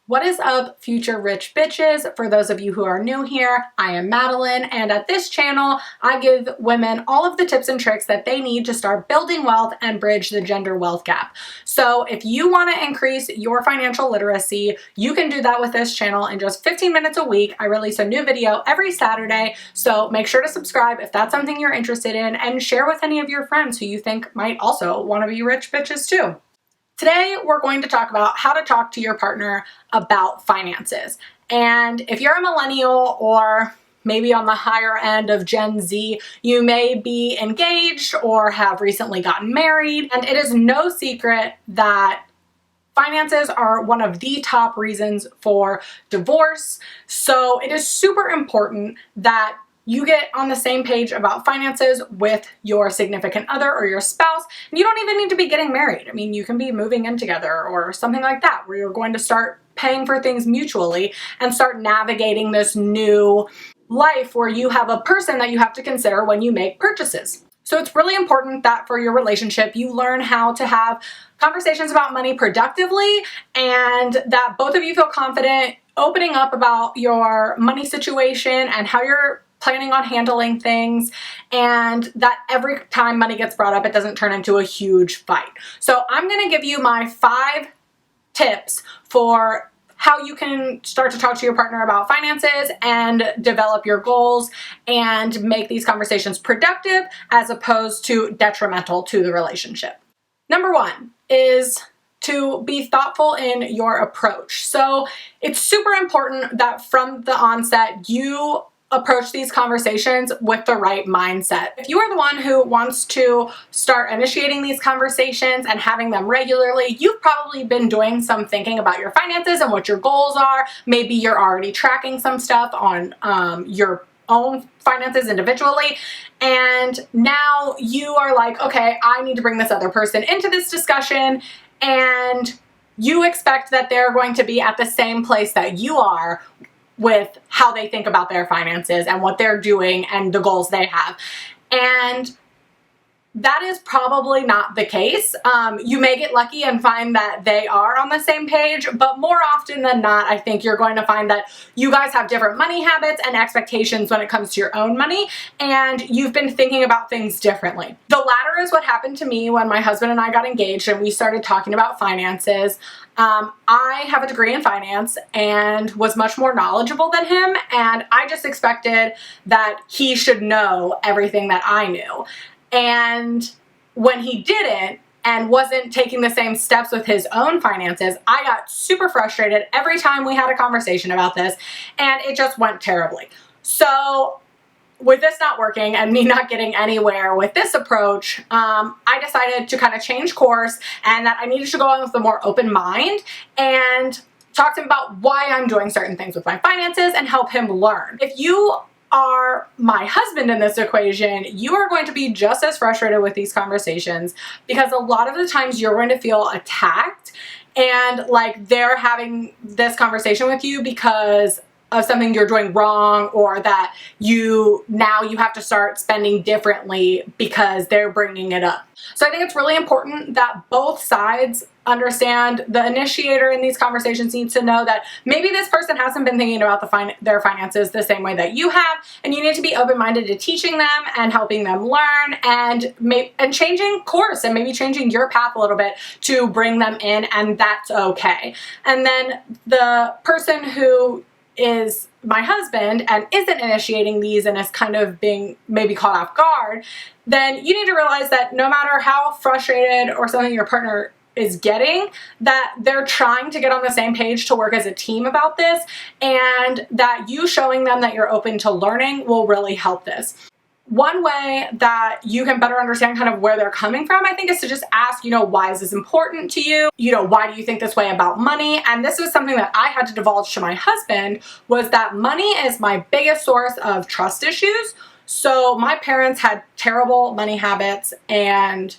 What is up, future rich bitches? For those of you who are new here, I am Madeline, and at this channel, I give women all of the tips and tricks that they need to start building wealth and bridge the gender wealth gap. So if you want to increase your financial literacy, you can do that with this channel in just 15 minutes a week. I release a new video every Saturday, so make sure to subscribe if that's something you're interested in, and share with any of your friends who you think might also want to be rich bitches too. Today, we're going to talk about how to talk to your partner about finances. And if you're a millennial or maybe on the higher end of Gen Z, you may be engaged or have recently gotten married. And it is no secret that finances are one of the top reasons for divorce. So it is super important that you get on the same page about finances with your significant other or your spouse. And you don't even need to be getting married. I mean, you can be moving in together or something like that, where you're going to start paying for things mutually and start navigating this new life where you have a person that you have to consider when you make purchases. So it's really important that for your relationship, you learn how to have conversations about money productively, and that both of you feel confident opening up about your money situation and how you're planning on handling things, and that every time money gets brought up, it doesn't turn into a huge fight. So I'm going to give you my 5 tips for how you can start to talk to your partner about finances and develop your goals and make these conversations productive as opposed to detrimental to the relationship. Number 1 is to be thoughtful in your approach. So it's super important that from the onset, you approach these conversations with the right mindset. If you are the one who wants to start initiating these conversations and having them regularly, you've probably been doing some thinking about your finances and what your goals are. Maybe you're already tracking some stuff on your own finances individually. And now you are like, okay, I need to bring this other person into this discussion, and you expect that they're going to be at the same place that you are with how they think about their finances and what they're doing and the goals they have. And that is probably not the case. You may get lucky and find that they are on the same page, but more often than not, I think you're going to find that you guys have different money habits and expectations when it comes to your own money, and you've been thinking about things differently. The latter is what happened to me when my husband and I got engaged and we started talking about finances. I have a degree in finance and was much more knowledgeable than him, and I just expected that he should know everything that I knew. And when he didn't and wasn't taking the same steps with his own finances, I got super frustrated every time we had a conversation about this, and it just went terribly. So with this not working and me not getting anywhere with this approach, I decided to kind of change course, and that I needed to go in with a more open mind and talk to him about why I'm doing certain things with my finances and help him learn. If you are my husband in this equation, you are going to be just as frustrated with these conversations, because a lot of the times you're going to feel attacked and like they're having this conversation with you because of something you're doing wrong, or that now you have to start spending differently because they're bringing it up. So I think it's really important that both sides understand. The initiator in these conversations needs to know that maybe this person hasn't been thinking about their finances the same way that you have, and you need to be open-minded to teaching them and helping them learn and changing course and maybe changing your path a little bit to bring them in, and that's okay. And then the person who is my husband and isn't initiating these and is kind of being maybe caught off guard, then you need to realize that no matter how frustrated or something your partner is getting, that they're trying to get on the same page to work as a team about this, and that you showing them that you're open to learning will really help this. One way that you can better understand kind of where they're coming from, I think, is to just ask, why is this important to you? Why do you think this way about money? And this was something that I had to divulge to my husband, was that money is my biggest source of trust issues. So my parents had terrible money habits, and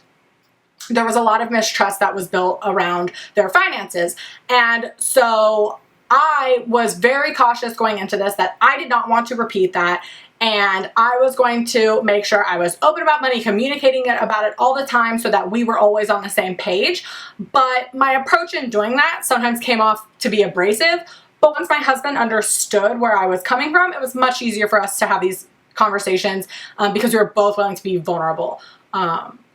there was a lot of mistrust that was built around their finances. And so I was very cautious going into this that I did not want to repeat that. And I was going to make sure I was open about money, communicating about it all the time so that we were always on the same page. But my approach in doing that sometimes came off to be abrasive. But once my husband understood where I was coming from, it was much easier for us to have these conversations because we were both willing to be vulnerable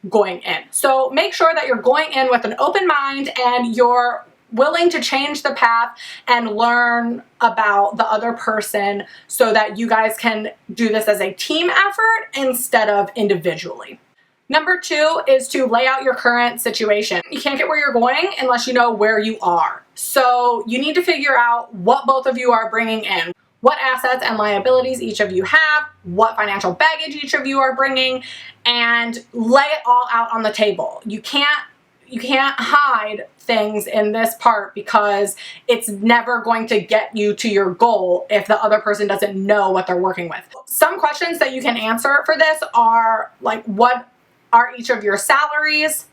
going in. So make sure that you're going in with an open mind and you're willing to change the path and learn about the other person so that you guys can do this as a team effort instead of individually. Number 2 is to lay out your current situation. You can't get where you're going unless you know where you are. So you need to figure out what both of you are bringing in, what assets and liabilities each of you have, what financial baggage each of you are bringing, and lay it all out on the table. You can't hide things in this part because it's never going to get you to your goal if the other person doesn't know what they're working with. Some questions that you can answer for this are like, what are each of your salaries?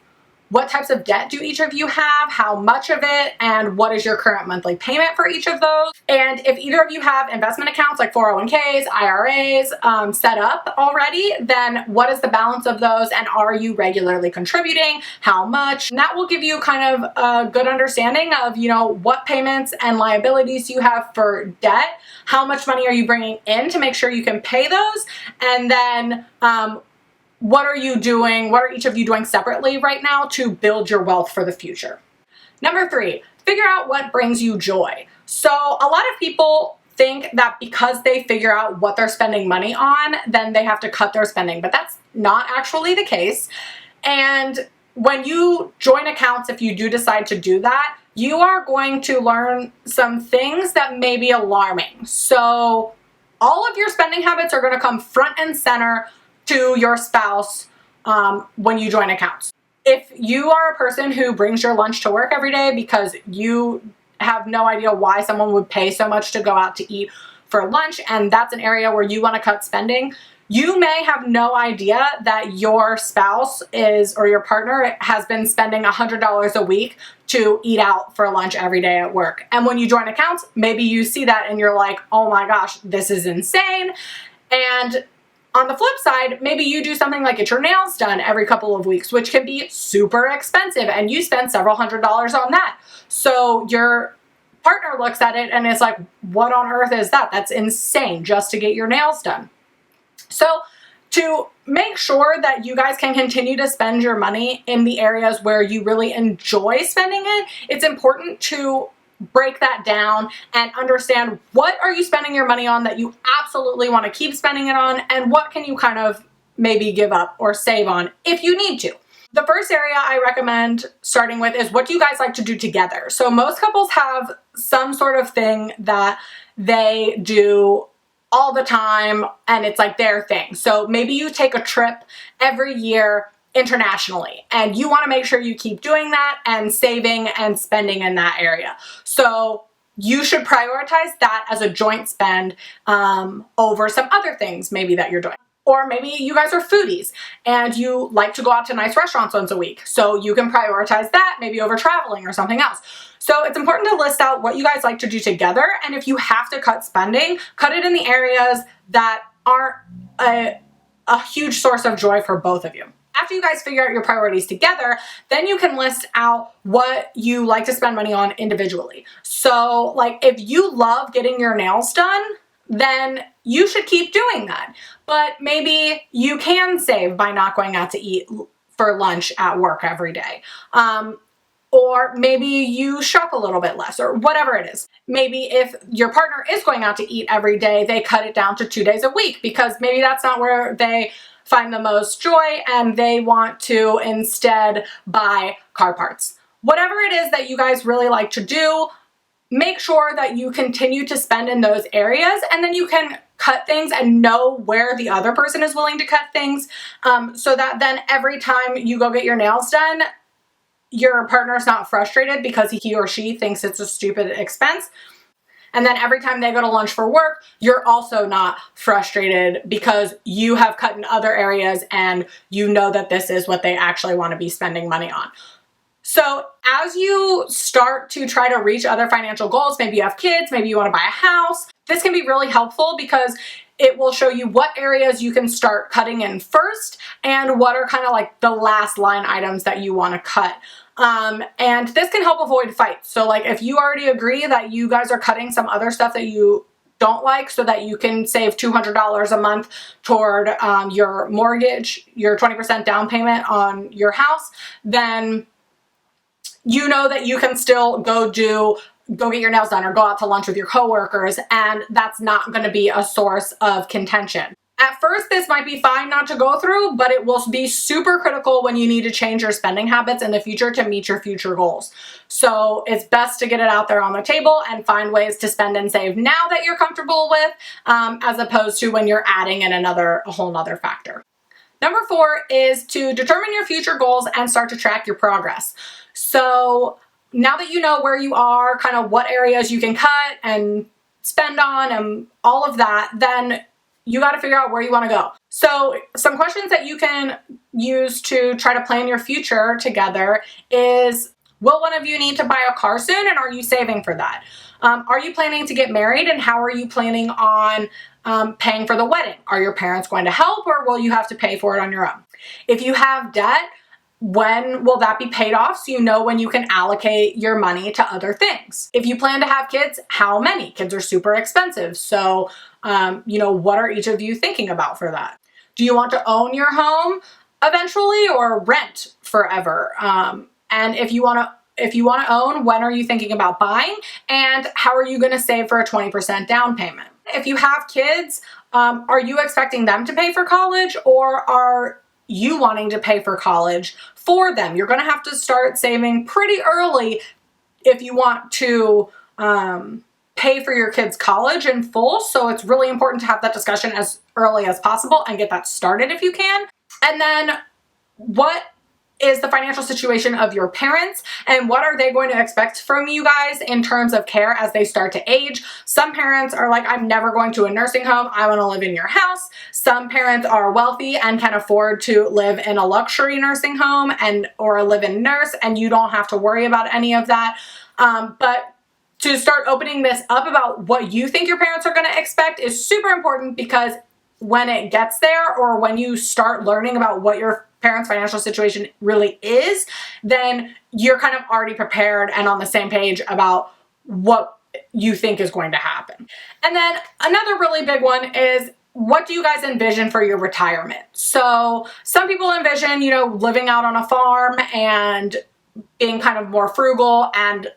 What types of debt do each of you have? How much of it? And what is your current monthly payment for each of those? And if either of you have investment accounts like 401ks, IRAs set up already, then what is the balance of those? And are you regularly contributing? How much? And that will give you kind of a good understanding of, you know, what payments and liabilities you have for debt. How much money are you bringing in to make sure you can pay those? And then, what are you doing? What are each of you doing separately right now to build your wealth for the future? Number 3, figure out what brings you joy. So a lot of people think that because they figure out what they're spending money on, then they have to cut their spending, but that's not actually the case. And when you join accounts, if you do decide to do that, you are going to learn some things that may be alarming. So all of your spending habits are going to come front and center to your spouse when you join accounts. If you are a person who brings your lunch to work every day because you have no idea why someone would pay so much to go out to eat for lunch, and that's an area where you want to cut spending, you may have no idea that your spouse or your partner has been spending $100 a week to eat out for lunch every day at work. And when you join accounts, maybe you see that and you're like, oh my gosh, this is insane. And on the flip side, maybe you do something like get your nails done every couple of weeks, which can be super expensive, and you spend several $100s on that. So your partner looks at it and is like, what on earth is that? That's insane just to get your nails done. So to make sure that you guys can continue to spend your money in the areas where you really enjoy spending it, it's important to break that down and understand what are you spending your money on that you absolutely want to keep spending it on, and what can you kind of maybe give up or save on if you need to. The first area I recommend starting with is, what do you guys like to do together? So most couples have some sort of thing that they do all the time and it's like their thing. So maybe you take a trip every year internationally, and you want to make sure you keep doing that and saving and spending in that area. So you should prioritize that as a joint spend over some other things maybe that you're doing. Or maybe you guys are foodies and you like to go out to nice restaurants once a week. So you can prioritize that maybe over traveling or something else. So it's important to list out what you guys like to do together. And if you have to cut spending, cut it in the areas that aren't a huge source of joy for both of you. After you guys figure out your priorities together, then you can list out what you like to spend money on individually. So like if you love getting your nails done, then you should keep doing that. But maybe you can save by not going out to eat for lunch at work every day. Or maybe you shop a little bit less, or whatever it is. Maybe if your partner is going out to eat every day, they cut it down to 2 days a week because maybe that's not where they find the most joy and they want to instead buy car parts. Whatever it is that you guys really like to do, make sure that you continue to spend in those areas, and then you can cut things and know where the other person is willing to cut things, so that then every time you go get your nails done, your partner's not frustrated because he or she thinks it's a stupid expense. And then every time they go to lunch for work, you're also not frustrated because you have cut in other areas and you know that this is what they actually want to be spending money on. So as you start to try to reach other financial goals, maybe you have kids, maybe you want to buy a house, this can be really helpful because it will show you what areas you can start cutting in first and what are kind of like the last line items that you want to cut. And this can help avoid fights. So like if you already agree that you guys are cutting some other stuff that you don't like so that you can save $200 a month toward your mortgage, your 20% down payment on your house, then you know that you can still go get your nails done or go out to lunch with your coworkers, and that's not going to be a source of contention. At first, this might be fine not to go through, but it will be super critical when you need to change your spending habits in the future to meet your future goals. So it's best to get it out there on the table and find ways to spend and save now that you're comfortable with, as opposed to when you're adding in a whole nother factor. Number 4 is to determine your future goals and start to track your progress. So now that you know where you are, kind of what areas you can cut and spend on and all of that, then you got to figure out where you want to go. So some questions that you can use to try to plan your future together is, will one of you need to buy a car soon, and are you saving for that? Are you planning to get married, and how are you planning on paying for the wedding? Are your parents going to help, or will you have to pay for it on your own? If you have debt, when will that be paid off so you know when you can allocate your money to other things? If you plan to have kids, how many? Kids are super expensive. So, what are each of you thinking about for that? Do you want to own your home eventually or rent forever? And if you want to own, when are you thinking about buying? And how are you going to save for a 20% down payment? If you have kids, are you expecting them to pay for college, or are you wanting to pay for college for them? You're going to have to start saving pretty early if you want to pay for your kids' college in full. So it's really important to have that discussion as early as possible and get that started if you can. And then what is the financial situation of your parents, and what are they going to expect from you guys in terms of care as they start to age? Some parents are like, I'm never going to a nursing home, I want to live in your house. Some parents are wealthy and can afford to live in a luxury nursing home or a live-in nurse, and you don't have to worry about any of that. But to start opening this up about what you think your parents are going to expect is super important, because when it gets there, or when you start learning about what your parents' financial situation really is, then you're kind of already prepared and on the same page about what you think is going to happen. And then another really big one is, what do you guys envision for your retirement? So some people envision, living out on a farm and being kind of more frugal and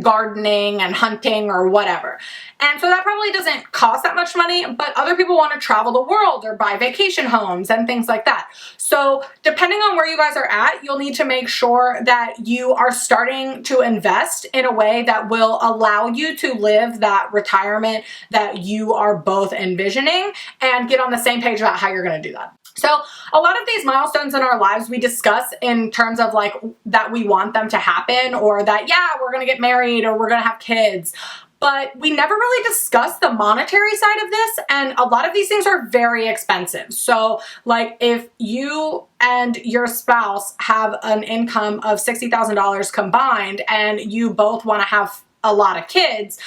gardening and hunting or whatever. And so that probably doesn't cost that much money, but other people want to travel the world or buy vacation homes and things like that. So depending on where you guys are at, you'll need to make sure that you are starting to invest in a way that will allow you to live that retirement that you are both envisioning, and get on the same page about how you're going to do that. So a lot of these milestones in our lives we discuss in terms of like that we want them to happen, or that, yeah, we're going to get married or we're going to have kids. But we never really discuss the monetary side of this, and a lot of these things are very expensive. So like if you and your spouse have an income of $60,000 combined and you both want to have a lot of kids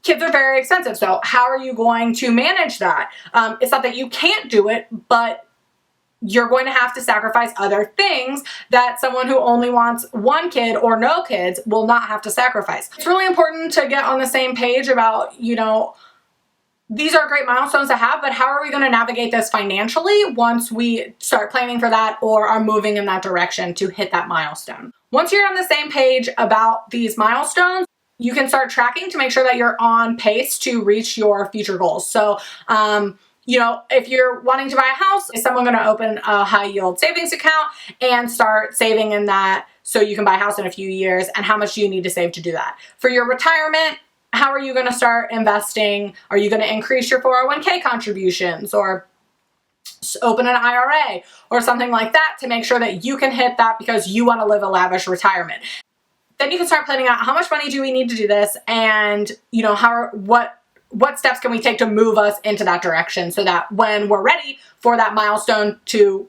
are very expensive. So how are you going to manage that? It's not that you can't do it, but you're going to have to sacrifice other things that someone who only wants one kid or no kids will not have to sacrifice. It's really important to get on the same page about, these are great milestones to have, but how are we going to navigate this financially once we start planning for that or are moving in that direction to hit that milestone? Once you're on the same page about these milestones, you can start tracking to make sure that you're on pace to reach your future goals. So, if you're wanting to buy a house, is someone going to open a high yield savings account and start saving in that so you can buy a house in a few years? And how much do you need to save to do that? For your retirement, how are you going to start investing? Are you going to increase your 401k contributions or open an IRA or something like that to make sure that you can hit that because you want to live a lavish retirement? Then you can start planning out, how much money do we need to do this? And, what steps can we take to move us into that direction so that when we're ready for that milestone to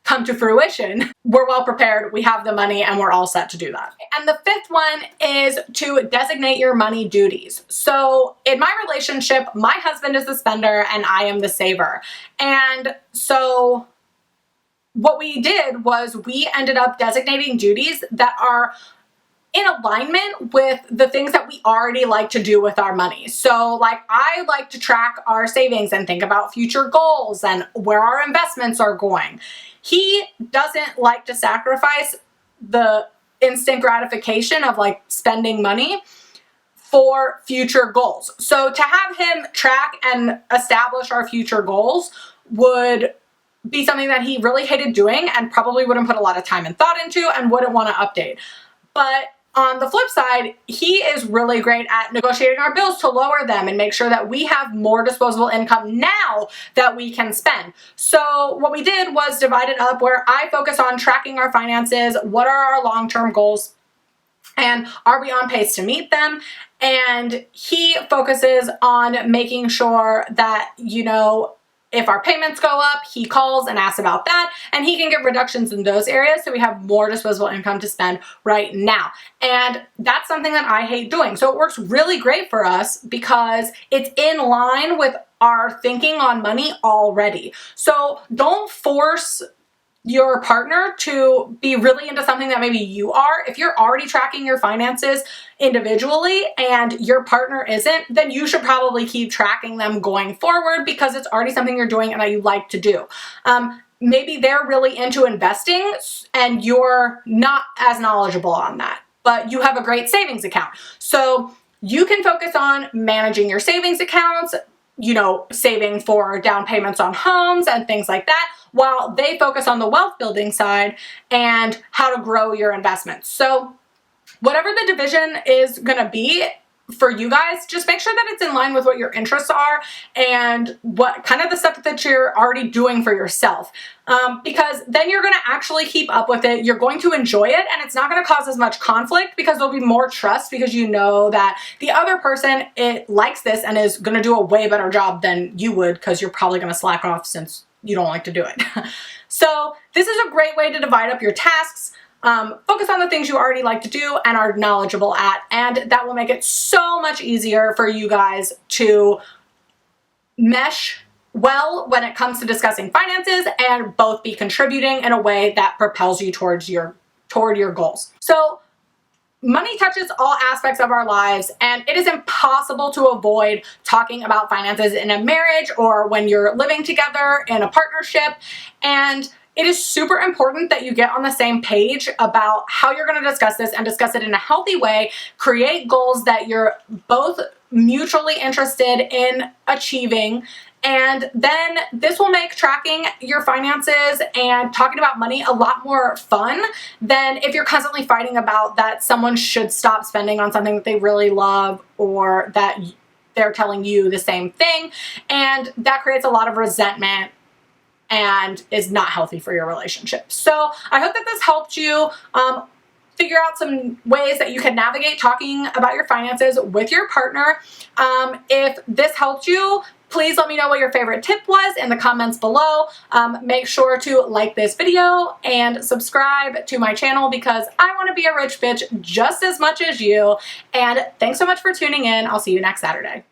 come to fruition, we're well prepared, we have the money, and we're all set to do that. And the fifth one is to designate your money duties. So in my relationship, my husband is the spender and I am the saver. And so what we did was we ended up designating duties that are in alignment with the things that we already like to do with our money. So like I like to track our savings and think about future goals and where our investments are going. He doesn't like to sacrifice the instant gratification of like spending money for future goals. So to have him track and establish our future goals would be something that he really hated doing and probably wouldn't put a lot of time and thought into and wouldn't want to update. But on the flip side, he is really great at negotiating our bills to lower them and make sure that we have more disposable income now that we can spend. So what we did was divide it up where I focus on tracking our finances, what are our long-term goals, and are we on pace to meet them? And he focuses on making sure that, you know, if our payments go up, he calls and asks about that, and he can get reductions in those areas so we have more disposable income to spend right now. And that's something that I hate doing. So it works really great for us because it's in line with our thinking on money already. So don't force your partner to be really into something that maybe you are. If you're already tracking your finances individually and your partner isn't, then you should probably keep tracking them going forward because it's already something you're doing and that you like to do. Maybe they're really into investing and you're not as knowledgeable on that, but you have a great savings account. So you can focus on managing your savings accounts, you know, saving for down payments on homes and things like that, while they focus on the wealth building side and how to grow your investments. So whatever the division is gonna be for you guys, just make sure that it's in line with what your interests are and what kind of the stuff that you're already doing for yourself. Because then you're gonna actually keep up with it, you're going to enjoy it, and it's not gonna cause as much conflict because there'll be more trust because you know that the other person likes this and is gonna do a way better job than you would because you're probably gonna slack off since you don't like to do it. So this is a great way to divide up your tasks. Focus on the things you already like to do and are knowledgeable at, and that will make it so much easier for you guys to mesh well when it comes to discussing finances and both be contributing in a way that propels you toward your goals. So money touches all aspects of our lives, and it is impossible to avoid talking about finances in a marriage or when you're living together in a partnership. And it is super important that you get on the same page about how you're going to discuss this and discuss it in a healthy way. Create goals that you're both mutually interested in achieving. And then this will make tracking your finances and talking about money a lot more fun than if you're constantly fighting about that someone should stop spending on something that they really love or that they're telling you the same thing. And that creates a lot of resentment and is not healthy for your relationship. So I hope that this helped you figure out some ways that you can navigate talking about your finances with your partner. If this helped you, please let me know what your favorite tip was in the comments below. Make sure to like this video and subscribe to my channel because I want to be a rich bitch just as much as you. And thanks so much for tuning in. I'll see you next Saturday.